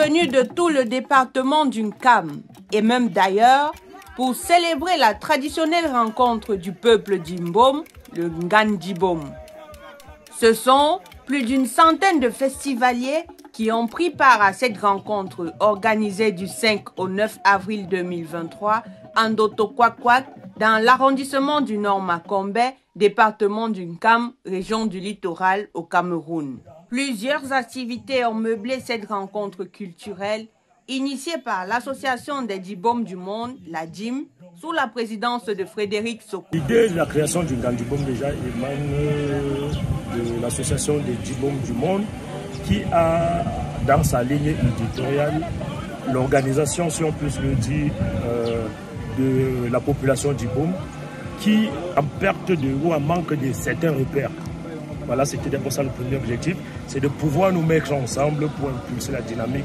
venus de tout le département du Nkam et même d'ailleurs pour célébrer la traditionnelle rencontre du peuple d'Imbom, le Ngandibom. Ce sont plus d'une centaine de festivaliers qui ont pris part à cette rencontre organisée du 5 au 9 avril 2023 en Doto-Kwakwak, dans l'arrondissement du Nord-Makombe, département du Nkam, région du littoral au Cameroun. Plusieurs activités ont meublé cette rencontre culturelle initiée par l'Association des Djibom du monde, la DIM, sous la présidence de Frédéric Soko. L'idée de la création du Ngandibom déjà émane de l'Association des Djibom du monde qui a dans sa ligne éditoriale l'organisation, si on peut le dire, de la population Djibom qui en perte de ou en manque de certains repères. Voilà, c'était d'abord ça le premier objectif, c'est de pouvoir nous mettre ensemble pour impulser la dynamique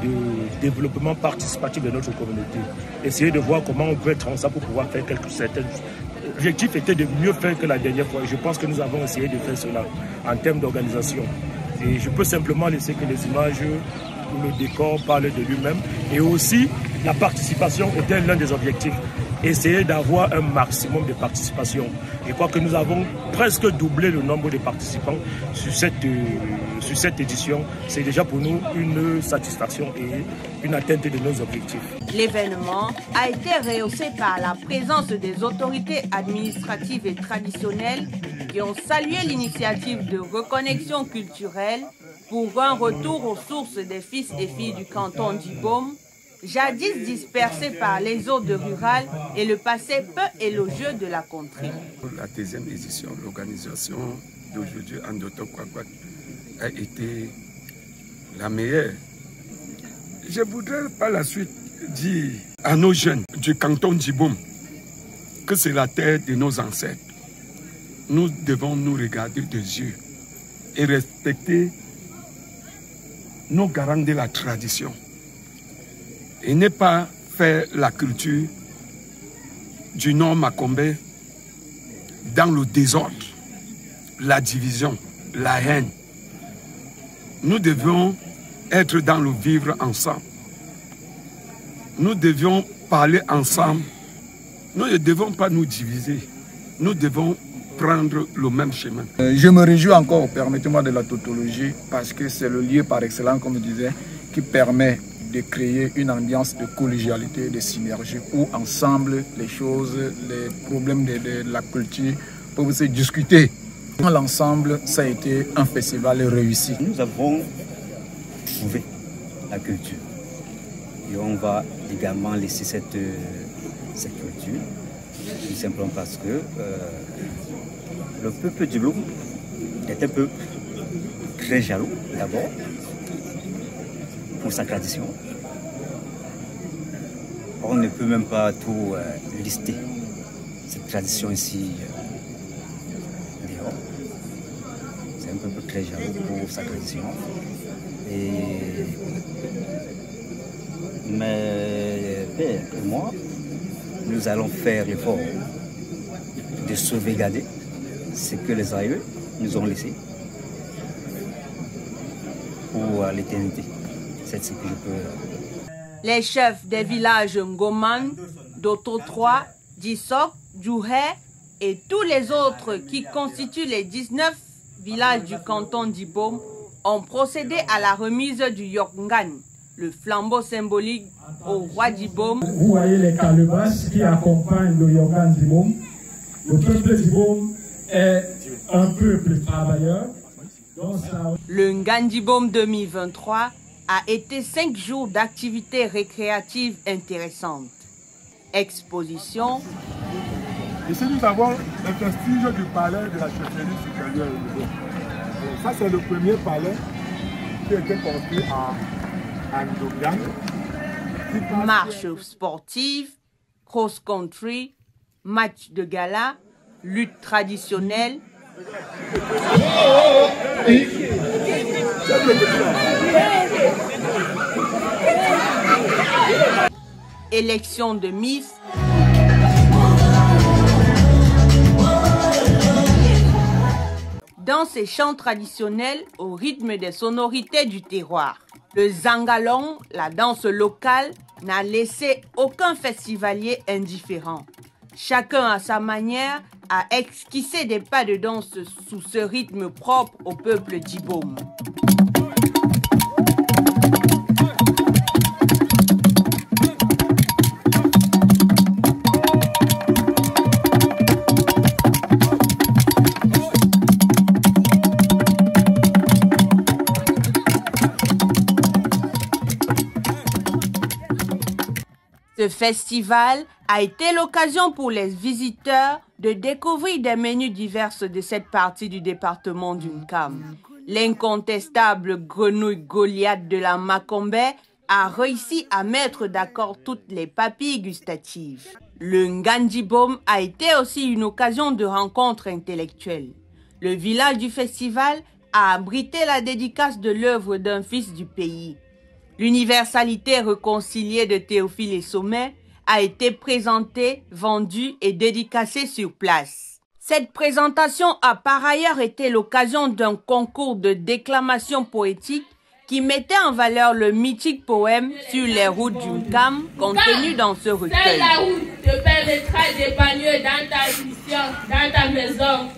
de développement participatif de notre communauté. Essayer de voir comment on peut être ensemble pour pouvoir faire certains. L'objectif était de mieux faire que la dernière fois. Et je pense que nous avons essayé de faire cela en termes d'organisation. Et je peux simplement laisser que les images ou le décor parlent de lui-même. Et aussi, la participation était l'un des objectifs. Essayer d'avoir un maximum de participation. Je crois que nous avons presque doublé le nombre de participants sur cette édition. C'est déjà pour nous une satisfaction et une atteinte de nos objectifs. L'événement a été rehaussé par la présence des autorités administratives et traditionnelles qui ont salué l'initiative de reconnexion culturelle pour un retour aux sources des fils et filles du canton d'Ibom, jadis dispersés par les eaux de rural et le passé peu élogieux de la contrée. Pour la deuxième édition, l'organisation d'aujourd'hui en Doto-Kwakwak a été la meilleure. Je voudrais par la suite dire à nos jeunes du canton d'Ibom que c'est la terre de nos ancêtres. Nous devons nous regarder des yeux et respecter nos garants de la tradition. Et ne pas faire la culture du Nord-Makombe dans le désordre, la division, la haine. Nous devons être dans le vivre ensemble. Nous devions parler ensemble. Nous ne devons pas nous diviser. Nous devons prendre le même chemin. Je me réjouis encore, permettez-moi, de la tautologie, parce que c'est le lieu par excellence, comme je disais, qui permet de créer une ambiance de collégialité, de synergie, où ensemble les choses, les problèmes de la culture peuvent se discuter. Dans l'ensemble, ça a été un festival réussi. Nous avons trouvé la culture et on va également laisser cette culture, tout simplement parce que le peuple du Loup est un peuple très jaloux d'abord pour sa tradition. On ne peut même pas tout lister, cette tradition ici dehors. C'est un peuple très jaloux pour sa tradition. Mais père et moi, nous allons faire l'effort de sauvegarder ce que les aïeux nous ont laissé pour l'éternité. C'est ce que je peux. Les chefs des villages Ngoman, Doto 3, Dissok, Djouhé et tous les autres qui constituent les 19 villages du canton d'Ibom ont procédé à la remise du Yokngan, le flambeau symbolique au roi d'Ibom. Vous voyez les calebasses qui accompagnent le Yokngan d'Ibom. Le peuple d'Ibom est un peuple travailleur. Le Ngandibom 2023 a été 5 jours d'activités récréatives intéressantes. Exposition. Ici, nous avons le vestige du palais de la chefferie supérieure. Ça, c'est le premier palais qui a été construit à Ndogan. Marche sportive, cross-country, match de gala, lutte traditionnelle. Élection de Miss. Dans ces chants traditionnels au rythme des sonorités du terroir. Le Zangalong, la danse locale, n'a laissé aucun festivalier indifférent. Chacun à sa manière a esquissé des pas de danse sous ce rythme propre au peuple d'Ibom. Ce festival a été l'occasion pour les visiteurs de découvrir des menus divers de cette partie du département du Nkam. L'incontestable grenouille Goliath de la Macombé a réussi à mettre d'accord toutes les papilles gustatives. Le Ngandibom a été aussi une occasion de rencontre intellectuelle. Le village du festival a abrité la dédicace de l'œuvre d'un fils du pays. L'universalité réconciliée de Théophile et Sommet a été présentée, vendue et dédicacée sur place. Cette présentation a par ailleurs été l'occasion d'un concours de déclamation poétique qui mettait en valeur le mythique poème Sur les routes du Nkam contenu dans ce recueil. Seule la route te permettra d'épanouir dans ta mission, dans ta maison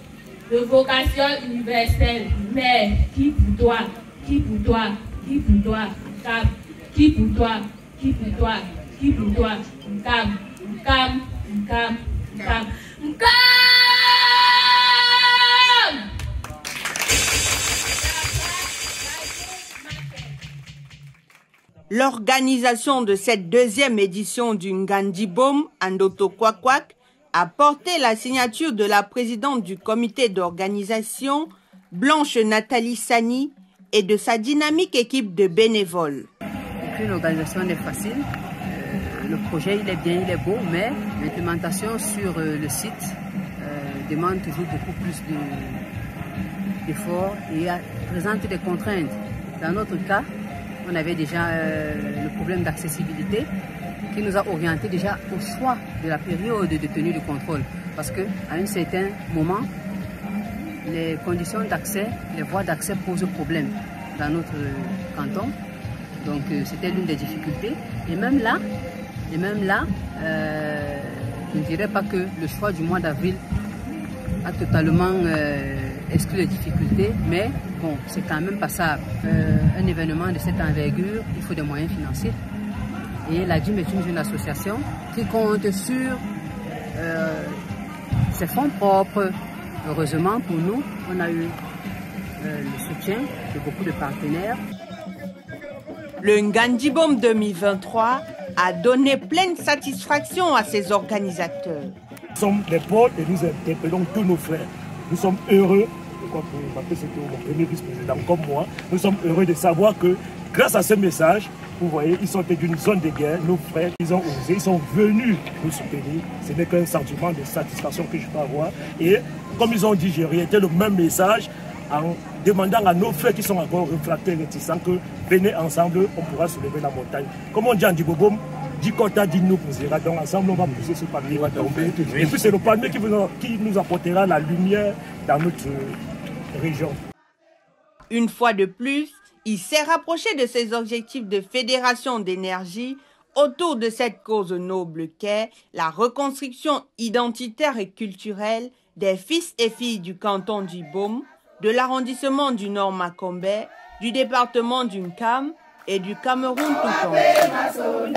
de vocation universelle. Mais qui pour toi, qui pour toi, qui pour toi, Nkam, qui pour toi, qui pour toi, qui pour toi, Nkam, Nkam, Nkam, Nkam, Nkam. L'organisation de cette deuxième édition du Ngandibom Ndoto Kwakwak a porté la signature de la présidente du comité d'organisation, Blanche Nathalie Sani, et de sa dynamique équipe de bénévoles. L'organisation est facile, le projet il est bien, il est beau, mais l'implémentation sur le site demande toujours beaucoup plus d'efforts et présente des contraintes. Dans notre cas, on avait déjà le problème d'accessibilité qui nous a orienté déjà au choix de la période de tenue de contrôle. Parce qu'à un certain moment, les conditions d'accès, les voies d'accès posent problème dans notre canton. Donc c'était l'une des difficultés. Et même là, je ne dirais pas que le choix du mois d'avril a totalement exclu les difficultés, mais bon, c'est quand même passable. Un événement de cette envergure, il faut des moyens financiers. Et la DIM est une jeune association qui compte sur ses fonds propres. Heureusement pour nous, on a eu le soutien de beaucoup de partenaires. Le Ngandibom 2023 a donné pleine satisfaction à ses organisateurs. Nous sommes des portes et nous interpellons tous nos frères. Nous sommes heureux, comme c'était mon premier vice-président comme moi, nous sommes heureux de savoir que grâce à ce message, vous voyez, ils sont d'une zone de guerre, nos frères, ils ont osé, ils sont venus nous soutenir. Ce n'est qu'un sentiment de satisfaction que je peux avoir. Et comme ils ont dit, j'ai réitéré le même message en demandant à nos frères qui sont encore réfractaires et réticents que venez ensemble, on pourra soulever la montagne. Comme on dit en Dibobom, Dikota dit nous posera. Donc ensemble, on va pousser ce palmier, va tomber. Et puis c'est le palmier qui nous apportera la lumière dans notre région. Une fois de plus, il s'est rapproché de ses objectifs de fédération d'énergie autour de cette cause noble qu'est la reconstruction identitaire et culturelle des fils et filles du canton d'Ibom, de l'arrondissement du Nord Macombé, du département du Nkam et du Cameroun tout entier.